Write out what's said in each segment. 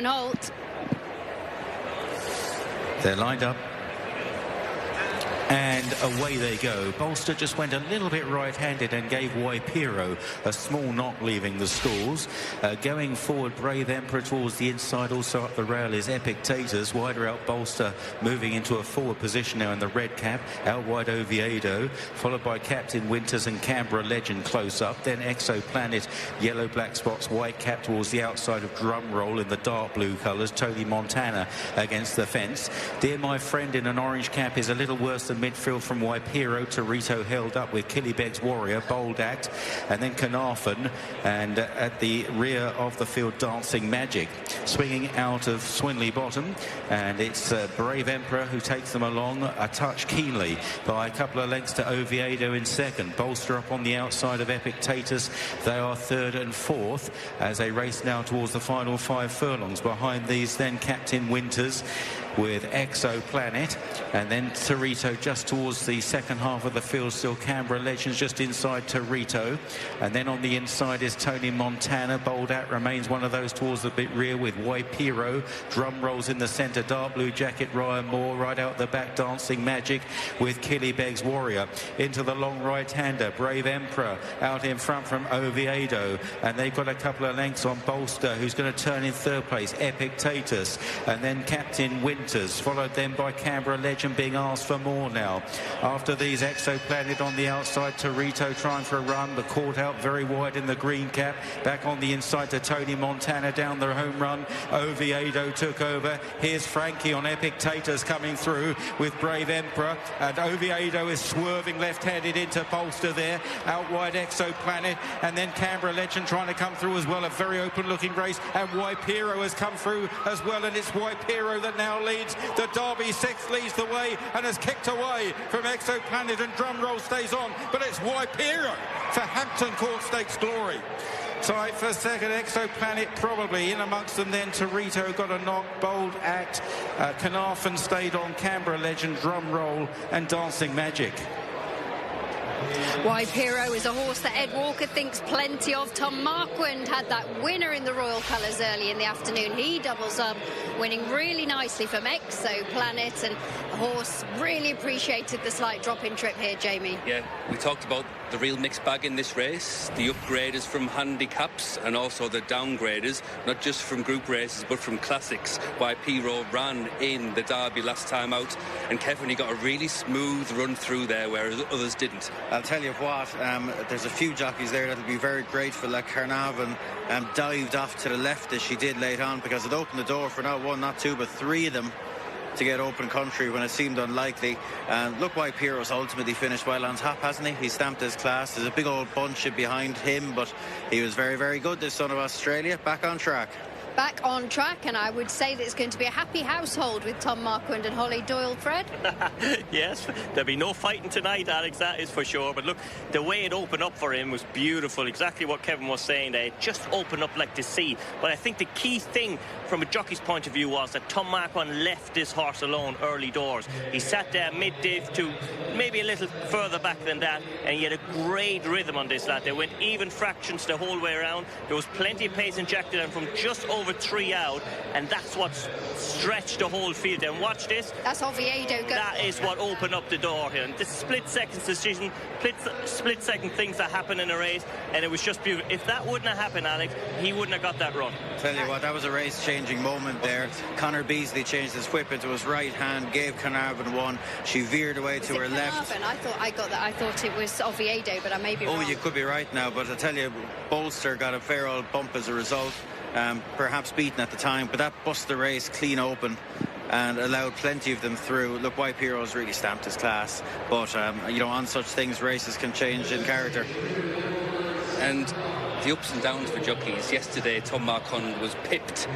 Stephen Holt. They're lined up. And away they go. Bolster just went a little bit right-handed and gave Waipiro a small knock, leaving the stalls. Going forward, Brave Emperor towards the inside, also up the rail is Epictetus. Wider out Bolster, moving into a forward position now in the red cap. Out wide Oviedo, followed by Captain Winters and Canberra Legend close up. Then Exoplanet, yellow, black spots, white cap towards the outside of Drumroll in the dark blue colours. Tony Montana against the fence. Dear My Friend in an orange cap is a little worse than midfield from Waipiro. Torito held up with Killybeg's Warrior, Bold Act, and then Carnarvon, and at the rear of the field Dancing Magic. Swinging out of Swinley Bottom, and it's Brave Emperor who takes them along a touch keenly by a couple of lengths to Oviedo in second. Bolster up on the outside of Epictetus. They are third and fourth as they race now towards the final 5 furlongs. Behind these then Captain Winters with Exoplanet, and then Torito just towards the second half of the field. Still Canberra Legends just inside Torito, and then on the inside is Tony Montana. Boldat remains one of those towards the bit rear with Waipiro. Drum rolls in the centre, dark blue jacket Ryan Moore. Right out the back Dancing Magic with Killybeg's Warrior. Into the long right-hander Brave Emperor out in front from Oviedo, and they've got a couple of lengths on Bolster, who's going to turn in third place. Epictetus, and then Captain Winters, followed then by Canberra Legend being asked for more now. After these, Exoplanet on the outside, Torito trying for a run, but caught out very wide in the green cap. Back on the inside to Tony Montana down the home run. Oviedo took over. Here's Frankie on Epictetus coming through with Brave Emperor, and Oviedo is swerving left-handed into Bolster there. Out wide Exoplanet, and then Canberra Legend trying to come through as well. A very open-looking race, and Waipiro has come through as well, and it's Waipiro that now leads. The Derby 6 leads the way and has kicked away from Exoplanet, and Drumroll stays on, but it's Waipiro for Hampton Court Stakes glory. Tight for second, Exoplanet probably in amongst them. Then Torito got a knock, Bold Act, Carnarvon stayed on, Canberra Legend, Drumroll and Dancing Magic. Waipiro is a horse that Ed Walker thinks plenty of. Tom Marquand had that winner in the Royal Colours early in the afternoon. He doubles up, winning really nicely from Exoplanet, and the horse really appreciated the slight drop-in trip here, Jamie. Yeah, we talked about the real mixed bag in this race, the upgraders from handicaps and also the downgraders, not just from group races but from classics. Waipiro ran in the Derby last time out, and Kevin, he got a really smooth run through there whereas others didn't. I'll tell you what, there's a few jockeys there that'll be very grateful that Carnarvon dived off to the left as she did late on, because it opened the door for not one, not two, but 3 of them to get open country when it seemed unlikely. And look, Waipiro's ultimately finished well on top, hasn't he? He stamped his class. There's a big old bunch behind him, but he was very, very good, this son of Australia. Back on track. Back on track, and I would say that it's going to be a happy household with Tom Marquand and Holly Doyle, Fred. Yes, there'll be no fighting tonight, Alex, that is for sure. But look, the way it opened up for him was beautiful. Exactly what Kevin was saying there. It just opened up like the sea. But I think the key thing from a jockey's point of view was that Tom Marquand left this horse alone early doors. He sat there mid-div to maybe a little further back than that, and he had a great rhythm on this lad. They went even fractions the whole way around. There was plenty of pace injected, and from just over 3 out, and that's what stretched the whole field. And watch this. That's Oviedo going. That is what opened up the door here. And this split-second decision, split-second things that happen in a race, and it was just beautiful. If that wouldn't have happened, Alex, he wouldn't have got that run. Tell you what, that was a race-changing moment there. Connor Beasley changed his whip into his right hand, gave Carnarvon one. She veered away to her left. I thought it was Oviedo, but I may be wrong. Oh, you could be right now, but I tell you, Bolster got a fair old bump as a result. Perhaps beaten at the time, but that bust the race clean open and allowed plenty of them through. Look, Waipiro's really stamped his class, but you know, on such things, races can change in character. And the ups and downs for jockeys. Yesterday, Tom Marquand was pipped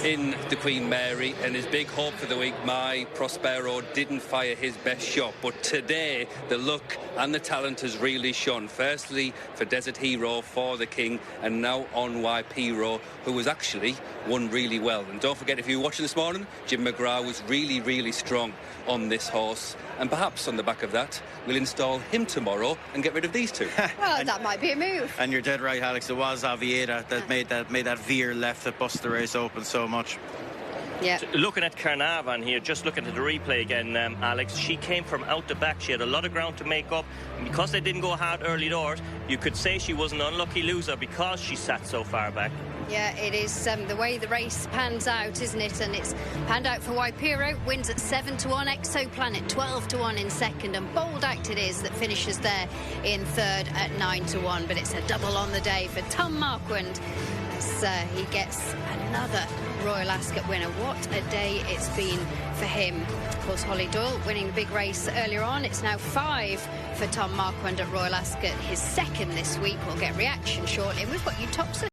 in the Queen Mary, and his big hope for the week, My Prospero, didn't fire his best shot. But today, the luck and the talent has really shone. Firstly, for Desert Hero, for the King, and now on Waipiro, who was actually won really well. And don't forget, if you were watching this morning, Jim McGrath was really, really strong on this horse. And perhaps on the back of that, we'll install him tomorrow and get rid of these two. Well, that might be a move. And you're dead right, Alex. it was Avieda that made that veer left that busted the race open so much. Yeah. Looking at Carnarvon here, just looking at the replay again, Alex, she came from out the back. She had a lot of ground to make up. And because they didn't go hard early doors, you could say she was an unlucky loser because she sat so far back. Yeah, it is the way the race pans out, isn't it? And it's panned out for Waipiro, wins at 7-1, Exoplanet 12-1 in second, and Bold Act it is that finishes there in third at 9-1. But it's a double on the day for Tom Marquand. He gets another Royal Ascot winner. What a day it's been for him. Of course, Holly Doyle winning the big race earlier on. It's now 5 for Tom Marquand at Royal Ascot, his second this week. We'll get reaction shortly. And we've got Utopsa